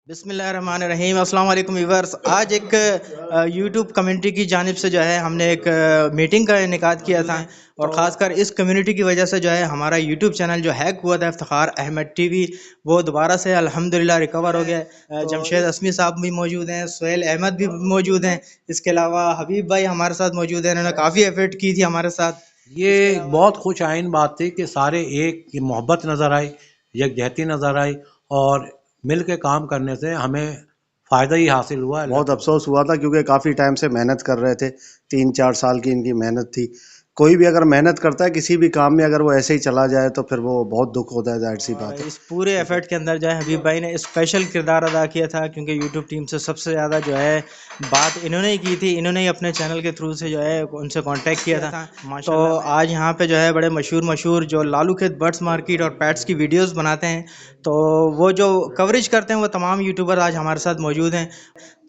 بسم اللہ الرحمن الرحیم. السلام علیکم ویورس. آج ایک یوٹیوب کمیونٹی کی جانب سے جو ہے ہم نے ایک میٹنگ کا انعقاد کیا تھا، اور خاص کر اس کمیونٹی کی وجہ سے جو ہے ہمارا یوٹیوب چینل جو ہیک ہوا تھا افتخار احمد ٹی وی، وہ دوبارہ سے الحمدللہ ریکور ہو گیا ہے. جمشید اسمی صاحب بھی موجود ہیں، سہیل احمد بھی موجود ہیں، اس کے علاوہ حبیب بھائی ہمارے ساتھ موجود ہیں. انہوں نے کافی ایفرٹ کی تھی ہمارے ساتھ. یہ ایک بہت خوش آئین بات تھی کہ سارے ایک کی محبت نظر آئی، یکجہتی نظر آئی، اور مل کے کام کرنے سے ہمیں فائدہ ہی حاصل ہوا ہے. بہت افسوس ہوا تھا کیونکہ کافی ٹائم سے محنت کر رہے تھے، 3-4 سال کی ان کی محنت تھی. کوئی بھی اگر محنت کرتا ہے کسی بھی کام میں، اگر وہ ایسے ہی چلا جائے تو پھر وہ بہت دکھ ہوتا ہے، ظاہر سی اور بات ہے. اس پورے ایفرٹ کے اندر جو ہے حبیب بھائی نے اسپیشل کردار ادا کیا تھا، کیونکہ یوٹیوب ٹیم سے سب سے زیادہ جو ہے بات انہوں نے کی تھی. انہوں نے ہی اپنے چینل کے تھرو سے جو ہے ان سے کانٹیکٹ کیا تھا. تو آج یہاں پہ جو ہے بڑے مشہور جو لالو کھیت برڈس مارکیٹ اور پیٹس کی ویڈیوز بناتے ہیں، تو وہ جو کوریج کرتے ہیں وہ تمام یوٹیوبر آج ہمارے ساتھ موجود ہیں.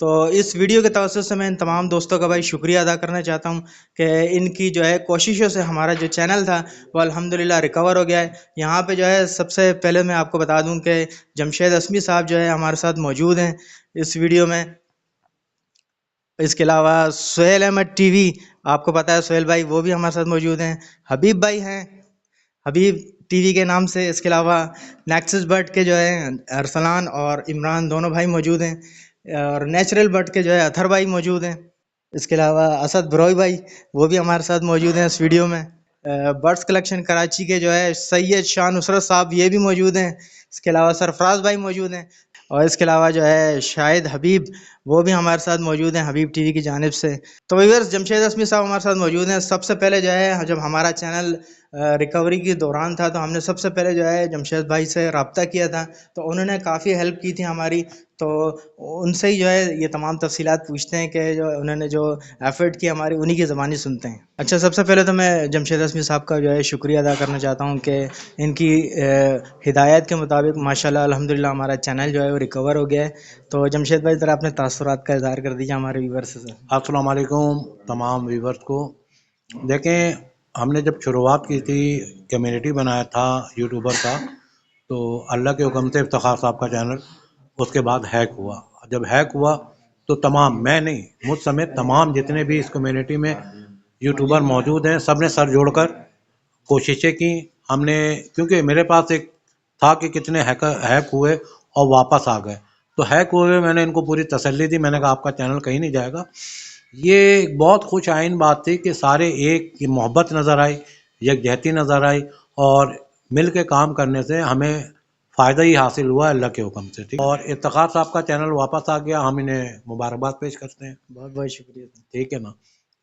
تو اس ویڈیو کے توسط سے میں ان تمام دوستوں کا بھائی شکریہ ادا کرنا چاہتا ہوں کہ ان کی جو ہے کوششوں سے ہمارا جو چینل تھا وہ الحمدللہ ریکور ہو گیا ہے. یہاں پہ جو ہے سب سے پہلے میں آپ کو بتا دوں کہ جمشید اسمی صاحب جو ہے ہمارے ساتھ موجود ہیں اس ویڈیو میں. اس کے علاوہ سہیل احمد ٹی وی، آپ کو پتہ ہے سہیل بھائی، وہ بھی ہمارے ساتھ موجود ہیں. حبیب بھائی ہیں، حبیب ٹی وی کے نام سے. اس کے علاوہ نیکسس برڈ کے جو ہے ارسلان اور عمران دونوں بھائی موجود ہیں، اور نیچرل برڈ کے جو ہے اطہر بھائی موجود ہیں. اس کے علاوہ اسد بروئی بھائی، وہ بھی ہمارے ساتھ موجود ہیں اس ویڈیو میں. برڈس کلیکشن کراچی کے جو ہے سید شاہ نصرت صاحب، یہ بھی موجود ہیں. اس کے علاوہ سرفراز بھائی موجود ہیں، اور اس کے علاوہ جو ہے شاہد حبیب، وہ بھی ہمارے ساتھ موجود ہیں حبیب ٹی وی کی جانب سے. تو ویورز، جمشید اسمی صاحب ہمارے ساتھ موجود ہیں. سب سے پہلے جو ہے جب ہمارا چینل ریکوری کے دوران تھا تو ہم نے سب سے پہلے جو ہے جمشید بھائی سے رابطہ کیا تھا، تو انہوں نے کافی ہیلپ کی تھی ہماری. تو ان سے ہی جو ہے یہ تمام تفصیلات پوچھتے ہیں کہ جو انہوں نے جو ایفرٹ کی ہماری، انہی کی زبانی سنتے ہیں. اچھا، سب سے پہلے تو میں جمشید اسمی صاحب کا جو ہے شکریہ ادا کرنا چاہتا ہوں کہ ان کی ہدایت کے مطابق ماشاءاللہ الحمدللہ ہمارا چینل جو ہے وہ ریکور ہو گیا ہے. تو جمشید بھائی ذرا اپنے تاثرات کا اظہار کر دیجیے ہمارے ویورز سے. السلام علیکم تمام ویورز کو. دیکھیں، ہم نے جب شروعات کی تھی، کمیونٹی بنایا تھا یوٹیوبر کا، تو اللہ کے حکم سے افتخار صاحب کا چینل اس کے بعد ہیک ہوا. جب ہیک ہوا تو تمام، میں نہیں، مجھ سمیت تمام جتنے بھی اس کمیونٹی میں یوٹیوبر موجود ہیں، سب نے سر جوڑ کر کوششیں کی. ہم نے، کیونکہ میرے پاس ایک تھا کہ کتنے ہیک ہوئے اور واپس آ گئے، تو ہیک ہوئے میں نے ان کو پوری تسلی دی. میں نے کہا آپ کا چینل کہیں نہیں جائے گا. یہ ایک بہت خوش آئین بات تھی کہ سارے ایک کی محبت نظر آئی، یکجہتی نظر آئی، اور مل کے کام کرنے سے ہمیں فائدہ ہی حاصل ہوا اللہ کے حکم سے. ٹھیک، اور افتخار صاحب کا چینل واپس آ گیا، ہم انہیں مبارکباد پیش کرتے ہیں. بہت بہت شکریہ. ٹھیک ہے نا.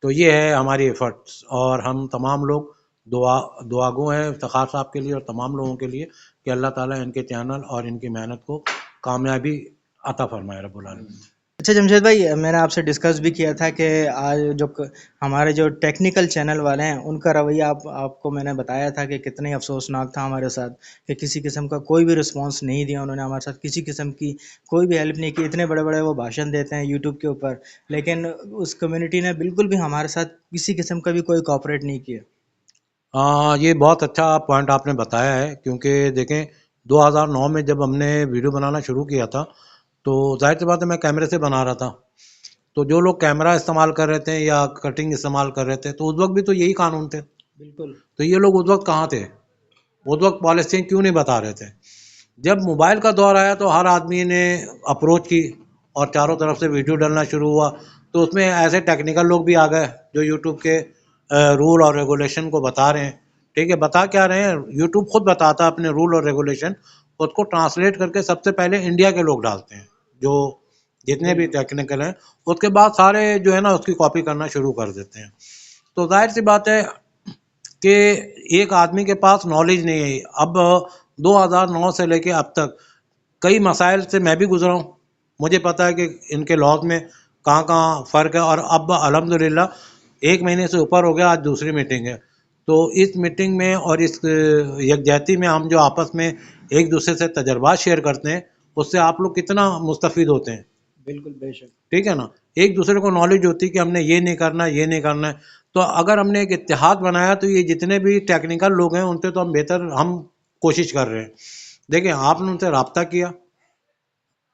تو یہ ہے ہماری ایفرٹس، اور ہم تمام لوگ دعا گو ہیں افتخار صاحب کے لیے اور تمام لوگوں کے لیے کہ اللہ تعالیٰ ان کے چینل اور ان کی محنت کو کامیابی عطا فرمائے رب العالمین. اچھا جمشید بھائی، میں نے آپ سے ڈسکس بھی کیا تھا کہ آج جو ہمارے جو ٹیکنیکل چینل والے ہیں ان کا رویہ آپ کو میں نے بتایا تھا کہ کتنے افسوسناک تھا ہمارے ساتھ، کہ کسی قسم کا کوئی بھی رسپانس نہیں دیا انہوں نے ہمارے ساتھ، کسی قسم کی کوئی بھی ہیلپ نہیں کی. اتنے بڑے بڑے وہ بھاشن دیتے ہیں یوٹیوب کے اوپر، لیکن اس کمیونٹی نے بالکل بھی ہمارے ساتھ کسی قسم کا بھی کوئی کوآپریٹ نہیں کیا. یہ بہت اچھا پوائنٹ آپ نے بتایا ہے، کیونکہ دیکھیں 2009 میں جب ہم نے ویڈیو بنانا شروع کیا تھا تو ظاہر سی بات ہے میں کیمرے سے بنا رہا تھا. تو جو لوگ کیمرہ استعمال کر رہے تھے یا کٹنگ استعمال کر رہے تھے، تو اس وقت بھی تو یہی قانون تھے. بالکل. تو یہ لوگ اس وقت کہاں تھے؟ اس وقت پالیسیاں کیوں نہیں بتا رہے تھے؟ جب موبائل کا دور آیا تو ہر آدمی نے اپروچ کی اور چاروں طرف سے ویڈیو ڈالنا شروع ہوا. تو اس میں ایسے ٹیکنیکل لوگ بھی آ گئے جو یوٹیوب کے رول اور ریگولیشن کو بتا رہے ہیں. ٹھیک ہے، بتا کیا رہے ہیں، یوٹیوب خود بتاتا ہے اپنے رول اور ریگولیشن، اس کو ٹرانسلیٹ کر کے سب سے پہلے انڈیا کے لوگ ڈالتے ہیں جو جتنے بھی ٹیکنیکل ہیں، اس کے بعد سارے جو ہے نا اس کی کاپی کرنا شروع کر دیتے ہیں. تو ظاہر سی بات ہے کہ ایک آدمی کے پاس نالج نہیں ہے. اب 2009 سے لے کے اب تک کئی مسائل سے میں بھی گزرا ہوں، مجھے پتہ ہے کہ ان کے لاز میں کہاں کہاں فرق ہے. اور اب الحمدللہ 1 مہینے سے اوپر ہو گیا، آج دوسری میٹنگ ہے. تو اس میٹنگ میں اور اس یکجہتی میں ہم جو آپس میں ایک دوسرے سے تجربات شیئر کرتے ہیں، اس سے آپ لوگ کتنا مستفید ہوتے ہیں. بالکل، بے شک. ٹھیک ہے نا. ایک دوسرے کو نالج ہوتی ہے کہ ہم نے یہ نہیں کرنا، یہ نہیں کرنا ہے. تو اگر ہم نے ایک اتحاد بنایا تو یہ جتنے بھی ٹیکنیکل لوگ ہیں ان سے تو ہم بہتر ہم کوشش کر رہے ہیں. دیکھیں، آپ نے ان سے رابطہ کیا،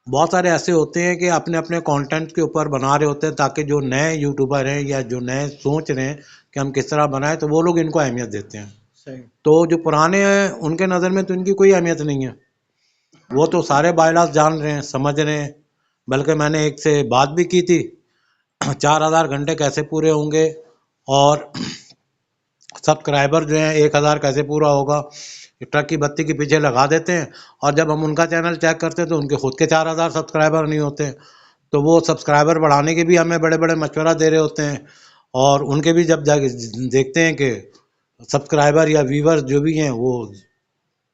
بہت سارے ایسے ہوتے ہیں کہ اپنے اپنے کانٹینٹ کے اوپر بنا رہے ہوتے ہیں تاکہ جو نئے یوٹیوبر ہیں یا جو نئے سوچ رہے ہیں کہ ہم کس طرح بنائیں تو وہ لوگ ان کو اہمیت دیتے ہیں. صحیح. تو جو پرانے ہیں ان کے نظر میں تو ان کی کوئی اہمیت نہیں ہے. وہ تو سارے بائیلاس جان رہے ہیں, سمجھ رہے ہیں. بلکہ میں نے ایک سے بات بھی کی تھی 4,000 گھنٹے کیسے پورے ہوں گے اور سبسکرائبر جو ہیں 1,000 کیسے پورا ہوگا. ٹرک کی بتی کے پیچھے لگا دیتے ہیں اور جب ہم ان کا چینل چیک کرتے ہیں تو ان کے خود کے 4,000 سبسکرائبر نہیں ہوتے ہیں. تو وہ سبسکرائبر بڑھانے کے بھی ہمیں بڑے بڑے مشورہ دے رہے ہوتے ہیں اور ان کے بھی جب دیکھتے ہیں کہ سبسکرائبر یا ویور جو بھی ہیں وہ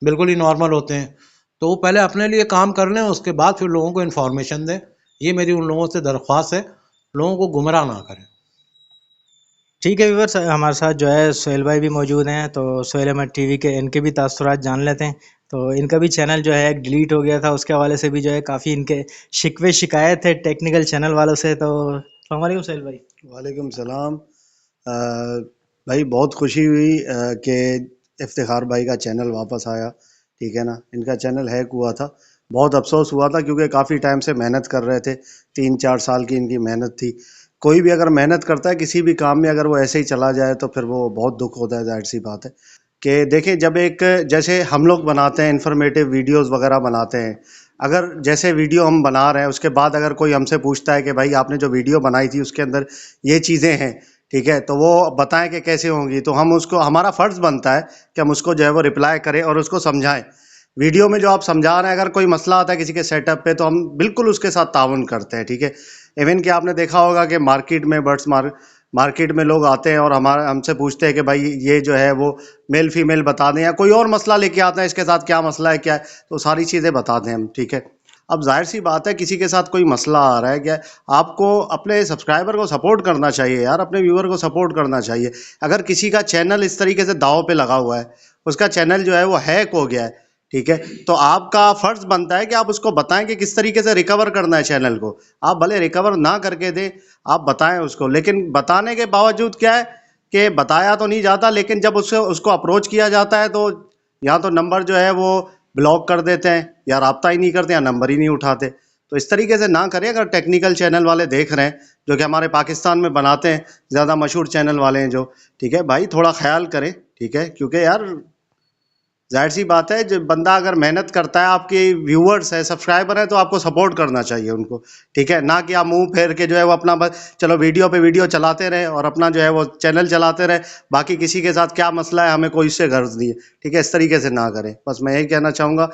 بالکل ہی نارمل ہوتے ہیں تو وہ پہلے اپنے لیے کام کر لیں, اس کے بعد پھر لوگوں کو انفارمیشن دیں. یہ میری ان لوگوں سے درخواست ہے, لوگوں کو گمراہ نہ کریں. ٹھیک ہے ویورس, ہمارے ساتھ جو ہے سہیل بھائی بھی موجود ہیں, تو سہیل احمد ٹی وی کے ان کے بھی تاثرات جان لیتے ہیں. تو ان کا بھی چینل جو ہے ڈیلیٹ ہو گیا تھا, اس کے حوالے سے بھی جو ہے کافی ان کے شکوے شکایت ہے ٹیکنیکل چینل والوں سے. تو السلام علیکم سہیل بھائی. وعلیکم السلام. بھائی بہت خوشی ہوئی کہ افتخار بھائی کا چینل واپس آیا. ٹھیک ہے نا, ان کا چینل ہیک ہوا تھا, بہت افسوس ہوا تھا کیونکہ کافی ٹائم سے محنت کر رہے تھے, 3-4 سال کی ان کی محنت تھی. کوئی بھی اگر محنت کرتا ہے کسی بھی کام میں, اگر وہ ایسے ہی چلا جائے تو پھر وہ بہت دکھ ہوتا ہے. ظاہر سی بات ہے کہ دیکھیں جب ایک جیسے ہم لوگ بناتے ہیں انفارمیٹیو ویڈیوز وغیرہ بناتے ہیں, اگر جیسے ویڈیو ہم بنا رہے ہیں اس کے بعد اگر کوئی ہم سے پوچھتا ہے کہ بھائی آپ نے جو ویڈیو بنائی تھی اس کے اندر یہ چیزیں ہیں, ٹھیک ہے, تو وہ بتائیں کہ کیسے ہوں گی, تو ہم اس کو, ہمارا فرض بنتا ہے کہ ہم اس کو جو ہے وہ رپلائی کریں اور اس کو سمجھائیں. ویڈیو میں جو آپ سمجھا رہے ہیں اگر کوئی مسئلہ آتا ہے کسی کے سیٹ اپ پہ تو ہم بالکل اس کے ساتھ تعاون کرتے ہیں. ٹھیک ہے, ایون کہ آپ نے دیکھا ہوگا کہ مارکیٹ میں مارکیٹ میں لوگ آتے ہیں اور ہم سے پوچھتے ہیں کہ بھائی یہ جو ہے وہ میل فیمیل بتا دیں, یا کوئی اور مسئلہ لے کے آتے ہیں اس کے ساتھ کیا مسئلہ ہے کیا ہے, تو ساری چیزیں بتا دیں ہم. ٹھیک ہے, اب ظاہر سی بات ہے کسی کے ساتھ کوئی مسئلہ آ رہا ہے کیا, آپ کو اپنے سبسکرائبر کو سپورٹ کرنا چاہیے یار, اپنے ویور کو سپورٹ کرنا چاہیے. اگر کسی کا چینل اس طریقے سے داؤ پہ لگا ہوا ہے, اس کا چینل جو ہے وہ ہیک ہو گیا ہے, ٹھیک ہے, تو آپ کا فرض بنتا ہے کہ آپ اس کو بتائیں کہ کس طریقے سے ریکور کرنا ہے چینل کو. آپ بھلے ریکور نہ کر کے دیں, آپ بتائیں اس کو, لیکن بتانے کے باوجود کیا ہے کہ بتایا تو نہیں جاتا, لیکن جب اس کو اپروچ کیا جاتا ہے تو یا تو نمبر جو ہے وہ بلاک کر دیتے ہیں, یا رابطہ ہی نہیں کرتے, یا نمبر ہی نہیں اٹھاتے. تو اس طریقے سے نہ کریں. اگر ٹیکنیکل چینل والے دیکھ رہے ہیں جو کہ ہمارے پاکستان میں بناتے ہیں, زیادہ مشہور چینل والے ہیں جو, ٹھیک ہے بھائی تھوڑا خیال کریں. ٹھیک ہے, کیونکہ یار ظاہر سی بات ہے جب بندہ اگر محنت کرتا ہے, آپ کے ویورز ہے سبسکرائبر ہیں, تو آپ کو سپورٹ کرنا چاہیے ان کو. ٹھیک ہے, نہ کہ آپ منہ پھیر کے جو ہے وہ اپنا بس چلو ویڈیو پہ ویڈیو چلاتے رہے اور اپنا جو ہے وہ چینل چلاتے رہے, باقی کسی کے ساتھ کیا مسئلہ ہے ہمیں کوئی اس سے غرض نہیں ہے. ٹھیک ہے, اس طریقے سے نہ کریں, بس میں یہی کہنا چاہوں گا.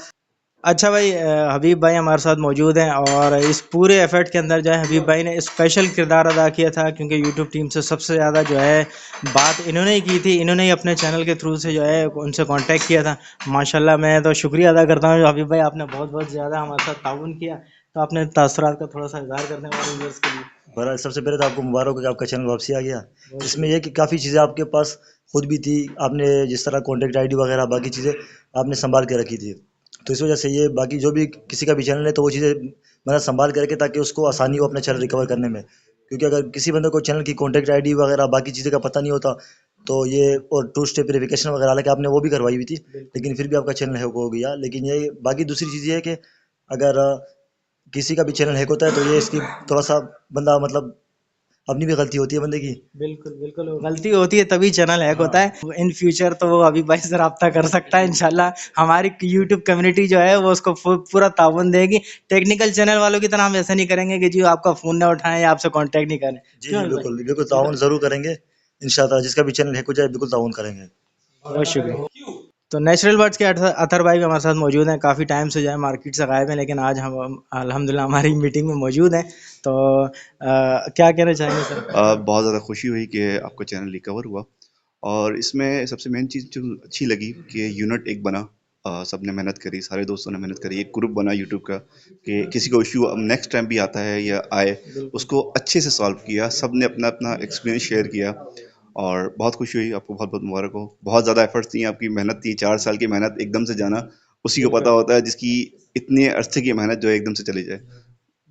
اچھا بھائی, حبیب بھائی ہمارے ساتھ موجود ہیں, اور اس پورے ایفرٹ کے اندر جو ہے حبیب بھائی نے اسپیشل کردار ادا کیا تھا, کیونکہ یوٹیوب ٹیم سے سب سے زیادہ جو ہے بات انہوں نے ہی کی تھی. انہوں نے ہی اپنے چینل کے تھرو سے جو ہے ان سے کانٹیکٹ کیا تھا. ماشاءاللہ میں تو شکریہ ادا کرتا ہوں حبیب بھائی, آپ نے بہت بہت زیادہ ہمارے ساتھ تعاون کیا. تو آپ نے تاثرات کا تھوڑا سا اظہار کرنے والے ویورز کے لیے. برا سب سے پہلے تو آپ کو مبارک ہو کہ آپ کا چینل واپسی آ گیا. اس میں یہ کہ کافی چیزیں آپ کے پاس خود بھی تھی, آپ نے جس طرح کانٹیکٹ آئی ڈی وغیرہ باقی چیزیں آپ نے سنبھال کے رکھی تھی, تو اس وجہ سے یہ باقی جو بھی کسی کا بھی چینل ہے تو وہ چیزیں میں سنبھال کے رکھے تاکہ اس کو آسانی ہو اپنا چینل ریکور کرنے میں. کیونکہ اگر کسی بندے کو چینل کی کانٹیکٹ آئی ڈی وغیرہ باقی چیزیں کا پتہ نہیں ہوتا تو یہ, اور 2 اسٹیپ ویریفیکیشن وغیرہ حالانکہ آپ نے وہ بھی کروائی ہوئی تھی, لیکن پھر بھی آپ کا چینل ہیک ہو گیا. لیکن یہ باقی دوسری چیز یہ ہے کہ اگر کسی کا بھی چینل ہیک ہوتا ہے تو یہ اس کی تھوڑا سا بندہ مطلب اپنی بھی غلطی ہوتی ہے بندے کی. بالکل بالکل, غلطی ہوتی ہے تبھی چینل ہیک ہوتا ہے. ان فیوچر تو وہ ابھی بھائی سے رابطہ کر سکتا ہے انشاءاللہ. ہماری یوٹیوب کمیونٹی جو ہے وہ اس کو پورا تعاون دے گی. ٹیکنیکل چینل والوں کی طرح ہم ایسا نہیں کریں گے کہ جی آپ کا فون نہ اٹھائیں یا آپ سے کانٹیکٹ نہیں کریں. جی بالکل بالکل تعاون ضرور کریں گے انشاءاللہ. جس کا بھی چینل ہیک ہو جائے بالکل تعاون کریں گے. بہت شکریہ. تو نیچرل برڈز کے اطہر بھائی بھی ہمارے ساتھ موجود ہیں. کافی ٹائم سے جو ہے مارکیٹ سے غائب ہیں, لیکن آج ہم الحمدللہ ہماری میٹنگ میں موجود ہیں. تو کیا کہنا چاہیں گے سر؟ بہت زیادہ خوشی ہوئی کہ آپ کا چینل ریکور ہوا, اور اس میں سب سے مین چیز جو اچھی لگی کہ یونٹ ایک بنا, سب نے محنت کری, سارے دوستوں نے محنت کری, ایک گروپ بنا یوٹیوب کا کہ کسی کو ایشو نیکسٹ ٹائم بھی آتا ہے یا آئے اس کو اچھے سے سالو کیا. سب نے اپنا اپنا ایکسپیرینس شیئر کیا, اور بہت خوشی ہوئی. آپ کو بہت بہت مبارک ہو. بہت زیادہ ایفرٹس تھیں, آپ کی محنت تھی, 4 سال کی محنت ایک دم سے جانا اسی کو پتہ ہوتا ہے, جس کی اتنے عرصے کی محنت جو ہے ایک دم سے چلی جائے.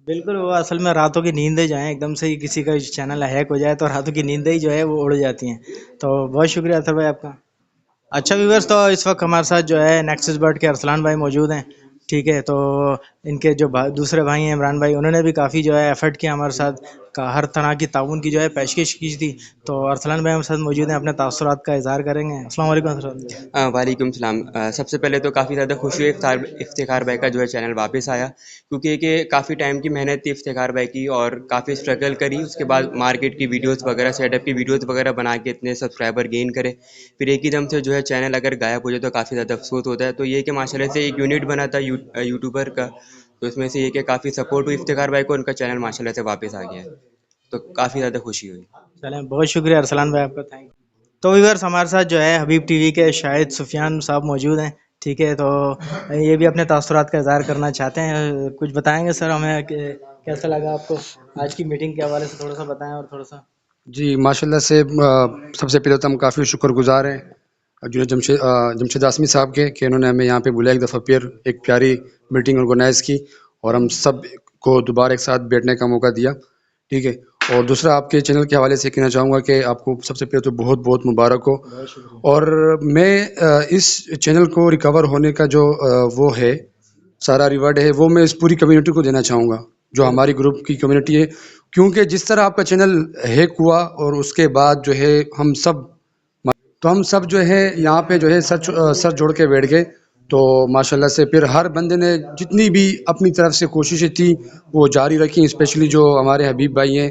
بالکل, وہ اصل میں راتوں کی نیندیں جائیں ایک دم سے ہی, کسی کا چینل ہیک ہو جائے تو راتوں کی نیندیں ہی جو ہے وہ اڑ جاتی ہیں. تو بہت شکریہ اطہر بھائی آپ کا. اچھا ویورس, تو اس وقت ہمارے ساتھ جو ہے نیکسس برڈ کے ارسلان بھائی موجود ہیں. ٹھیک ہے. تو ان کے جو دوسرے بھائی ہیں عمران بھائی، انہوں نے بھی کافی جو ہے ایفرٹ کیا ہمارے ساتھ، کا ہر طرح کی تعاون کی جو ہے پیشکش کی تھی. تو ارسلان بھائی ہمارے ساتھ موجود ہیں، اپنے تاثرات کا اظہار کریں گے. السلام علیکم ارسلان بھائی. وعلیکم السلام. سب سے پہلے تو کافی زیادہ خوشی ہے افتخار بھائی کا جو ہے چینل واپس آیا، کیونکہ کہ کافی ٹائم کی محنت تھی افتخار بھائی کی، اور کافی اسٹرگل کری. اس کے بعد مارکیٹ کی ویڈیوز وغیرہ، سیٹ اپ کی ویڈیوز وغیرہ بنا کے اتنے سبسکرائبر گین کرے، پھر ایک ہی دم سے جو ہے چینل اگر غائب ہو جائے تو کافی زیادہ افسوس ہوتا ہے. تو یہ کہ ماشاءاللہ سے ایک یونٹ بنا تھا یوٹیوبر کا، تو اس میں سے یہ کہ کافی سپورٹ ہوئی افتخار بھائی کو، ان کا چینل ماشاءاللہ سے واپس آ گیا ہے، تو کافی زیادہ خوشی ہوئی. چلیں، بہت شکریہ ارسلان بھائی آپ کا، تھینک. تو ویورس ہمارے ساتھ جو ہے حبیب ٹی وی کے شاہد سفیان صاحب موجود ہیں. ٹھیک ہے، تو یہ بھی اپنے تاثرات کا اظہار کرنا چاہتے ہیں. کچھ بتائیں گے سر ہمیں کہ کیسا لگا آپ کو آج کی میٹنگ کے حوالے سے؟ تھوڑا سا بتائیں اور تھوڑا سا. جی ماشاءاللہ سے سب سے پہلے تو ہم کافی شکر گزار ہیں جمشید آسمی صاحب کے، کہ انہوں نے ہمیں یہاں پہ بلایا ایک دفعہ پھر، ایک پیاری میٹنگ آرگنائز کی اور ہم سب کو دوبارہ ایک ساتھ بیٹھنے کا موقع دیا. ٹھیک ہے. اور دوسرا آپ کے چینل کے حوالے سے کہنا چاہوں گا کہ آپ کو سب سے پہلے تو بہت بہت مبارک ہو. اور میں اس چینل کو ریکور ہونے کا جو وہ ہے سارا ریوارڈ ہے، وہ میں اس پوری کمیونٹی کو دینا چاہوں گا، جو ہماری گروپ کی کمیونٹی ہے. کیونکہ جس طرح آپ کا چینل ہیک ہوا اور اس کے بعد جو ہے ہم سب جو ہے یہاں پہ جو ہے سر جوڑ کے بیٹھ گئے. تو ماشاءاللہ سے پھر ہر بندے نے جتنی بھی اپنی طرف سے کوششیں تھی وہ جاری رکھی، اسپیشلی جو ہمارے حبیب بھائی ہیں.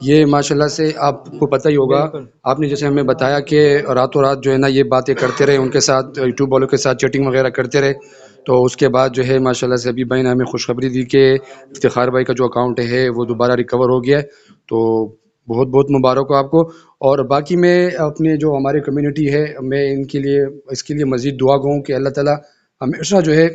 یہ ماشاءاللہ سے آپ کو پتہ ہی ہوگا، آپ نے جیسے ہمیں بتایا کہ راتوں رات جو ہے نا یہ باتیں کرتے رہے، ان کے ساتھ یوٹیوب والوں کے ساتھ چیٹنگ وغیرہ کرتے رہے. تو اس کے بعد جو ہے ماشاءاللہ سے حبیب بھائی نے ہمیں خوشخبری دی کہ افتخار بھائی کا جو اکاؤنٹ ہے وہ دوبارہ ریکور ہو گیا ہے. تو بہت بہت مبارک ہو آپ کو. اور باقی میں اپنے جو ہماری کمیونٹی ہے، میں اس کے لیے مزید دعا گو ہوں کہ اللہ تعالیٰ ہمیشہ جو ہے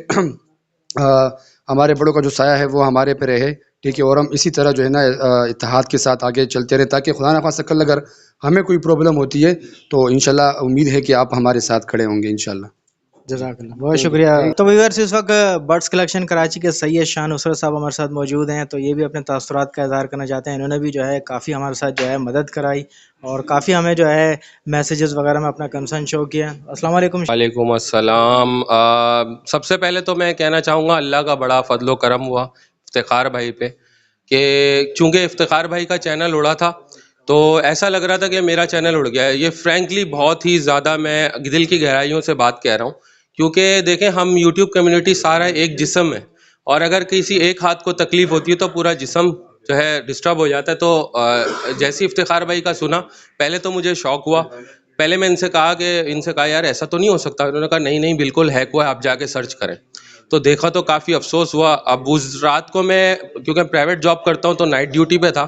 ہمارے بڑوں کا جو سایہ ہے وہ ہمارے پہ رہے. ٹھیک ہے. اور ہم اسی طرح جو ہے نا اتحاد کے ساتھ آگے چلتے رہے، تاکہ خدا نخواستہ کل اگر ہمیں کوئی پرابلم ہوتی ہے تو انشاءاللہ امید ہے کہ آپ ہمارے ساتھ کھڑے ہوں گے انشاءاللہ. جزاک اللہ، بہت شکریہ. تو ویورس اس وقت برڈس کلیکشن کراچی کے سید شان نصرت صاحب ہمارے ساتھ موجود ہیں. تو یہ بھی اپنے تاثرات کا اظہار کرنا چاہتے ہیں. انہوں نے بھی جو ہے کافی ہمارے ساتھ جو ہے مدد کرائی اور کافی ہمیں جو ہے میسیجز وغیرہ میں اپنا کنسرن شو کیا. السلام علیکم. وعلیکم السلام. سب سے پہلے تو میں کہنا چاہوں گا اللہ کا بڑا فضل و کرم ہوا افتخار بھائی پہ، کہ چونکہ افتخار بھائی کا چینل اڑا تھا تو ایسا لگ رہا تھا کہ میرا چینل اڑ گیا ہے. یہ فرینکلی بہت ہی زیادہ میں دل کی گہرائیوں سے بات کہہ رہا ہوں، کیونکہ دیکھیں ہم یوٹیوب کمیونٹی سارا ایک جسم ہے، اور اگر کسی ایک ہاتھ کو تکلیف ہوتی ہے تو پورا جسم جو ہے ڈسٹرب ہو جاتا ہے. تو جیسے افتخار بھائی کا سنا، پہلے تو مجھے شوق ہوا. پہلے میں ان سے کہا یار ایسا تو نہیں ہو سکتا. انہوں نے کہا نہیں بالکل ہیک ہوا ہے، آپ جا کے سرچ کریں. تو دیکھا تو کافی افسوس ہوا. اب اس رات کو میں کیونکہ پرائیویٹ جاب کرتا ہوں تو نائٹ ڈیوٹی پہ تھا،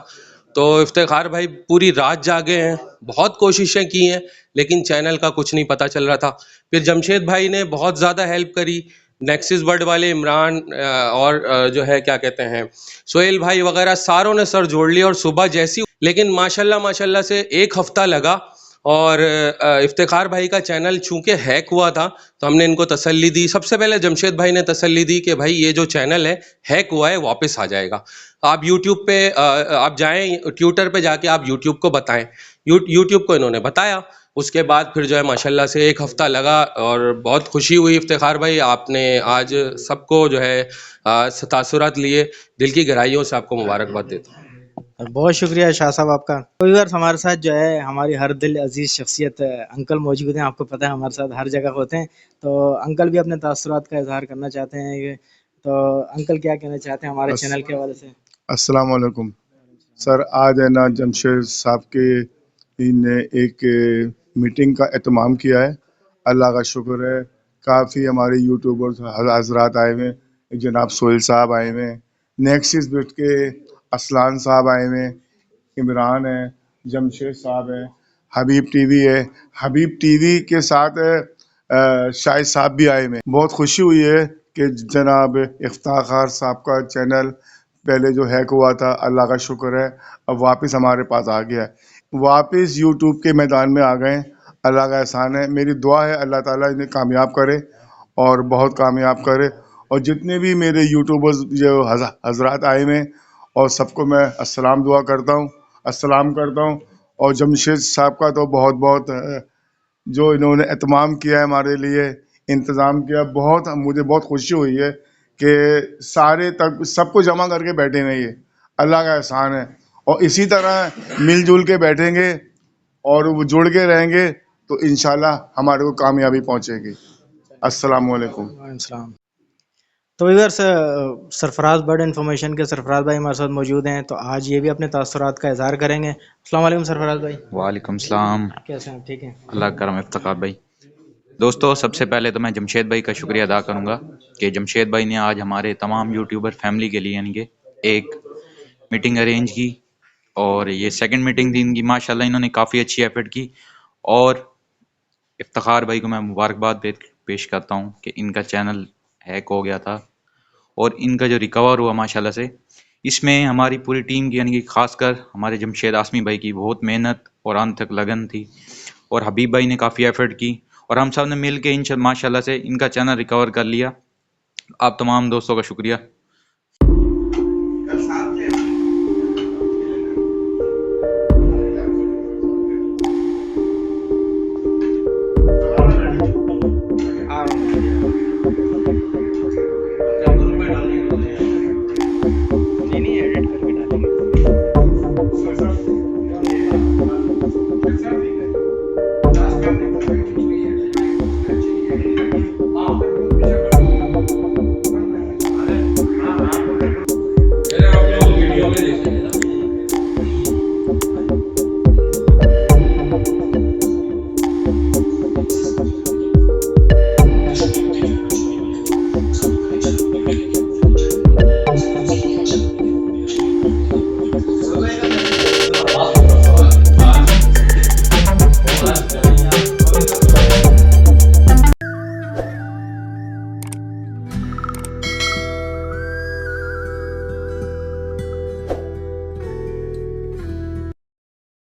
تو افتخار بھائی پوری رات جاگے ہیں، بہت کوششیں کی ہیں، لیکن چینل کا کچھ نہیں پتہ چل رہا تھا. پھر جمشید بھائی نے بہت زیادہ ہیلپ کری، نیکسس برڈ والے عمران اور جو ہے کیا کہتے ہیں سہیل بھائی وغیرہ، ساروں نے سر جوڑ لیا. اور صبح جیسی لیکن ماشاءاللہ سے ایک ہفتہ لگا، اور افتخار بھائی کا چینل چونکہ ہیک ہوا تھا تو ہم نے ان کو تسلی دی. سب سے پہلے جمشید بھائی نے تسلی دی کہ بھائی یہ جو چینل ہے ہیک ہوا ہے، واپس آ جائے گا. آپ یوٹیوب پہ آپ جائیں، ٹویٹر پہ جا کے آپ یوٹیوب کو بتائیں. یوٹیوب کو انہوں نے بتایا. اس کے بعد پھر جو ہے ماشاءاللہ سے ایک ہفتہ لگا اور بہت خوشی ہوئی. افتخار بھائی آپ نے آج سب کو جو ہے تاثرات لیے، دل کی گہرائیوں سے آپ کو مبارکباد دیتا ہوں. بہت شکریہ شاہ صاحب آپ کا. ویورس ہمارے ساتھ جو ہے ہماری ہر دل عزیز شخصیت انکل موجود ہیں. آپ کو پتہ ہے ہمارے ساتھ ہر جگہ ہوتے ہیں، تو انکل بھی اپنے تاثرات کا اظہار کرنا چاہتے ہیں. تو انکل کیا کہنا چاہتے ہیں ہمارے چینل کے حوالے سے؟ السلام علیکم سر. آج ہے نا جمشید صاحب کے نے ایک میٹنگ کا اہتمام کیا ہے. اللہ کا شکر ہے، کافی ہمارے یوٹیوبرز حضرات آئے ہوئے ہیں. جناب سہیل صاحب آئے ہوئے ہیں، نیکسس بیٹ کے اسلان صاحب آئے ہوئے ہیں، عمران ہے، جمشید صاحب ہے، حبیب ٹی وی ہے. حبیب ٹی وی کے ساتھ شاہد صاحب بھی آئے ہوئے ہیں. بہت خوشی ہوئی ہے کہ جناب افتخار صاحب کا چینل پہلے جو ہیک ہوا تھا، اللہ کا شکر ہے اب واپس ہمارے پاس آ گیا ہے. واپس یوٹیوب کے میدان میں آ گئے ہیں. اللہ کا احسان ہے. میری دعا ہے اللہ تعالیٰ انہیں کامیاب کرے اور بہت کامیاب کرے. اور جتنے بھی میرے یوٹیوبرز جو حضرات آئے ہوئے ہیں اور سب کو میں السلام کرتا ہوں. اور جمشید صاحب کا تو بہت بہت جو انہوں نے اہتمام کیا ہے ہمارے لیے، انتظام کیا. مجھے بہت خوشی ہوئی ہے کہ سارے تک سب کو جمع کر کے بیٹھے ہیں, یہ اللہ کا احسان ہے. اور اسی طرح مل جل کے بیٹھیں گے اور وہ جڑ کے رہیں گے تو انشاءاللہ ہمارے کو کامیابی پہنچے گی. السلام علیکم. وعلیکم السلام. تو ویورس سرفراز برڈ انفارمیشن کے سرفراز بھائی ہمارے ساتھ موجود ہیں, تو آج یہ بھی اپنے تاثرات کا اظہار کریں گے. السلام علیکم سرفراز بھائی. وعلیکم السلام. کیسے ہیں, ٹھیک ہیں؟ اللہ کا کرم افتخار بھائی. دوستو سب سے پہلے تو میں جمشید بھائی کا شکریہ ادا کروں گا کہ جمشید بھائی نے آج ہمارے تمام یوٹیوبر فیملی کے لیے یعنی کہ ایک میٹنگ ارینج کی, اور یہ سیکنڈ میٹنگ تھی ان کی. ماشاءاللہ انہوں نے کافی اچھی ایفرٹ کی, اور افتخار بھائی کو میں مبارکباد پیش کرتا ہوں کہ ان کا چینل ہیک ہو گیا تھا اور ان کا جو ریکور ہوا ماشاءاللہ سے, اس میں ہماری پوری ٹیم کی یعنی کہ خاص کر ہمارے جمشید آسمی بھائی کی بہت محنت اور انت تک لگن تھی, اور حبیب بھائی نے کافی ایفرٹ کی, اور ہم سب نے مل کے ماشاءاللہ سے ان کا چینل ریکور کر لیا. آپ تمام دوستوں کا شکریہ.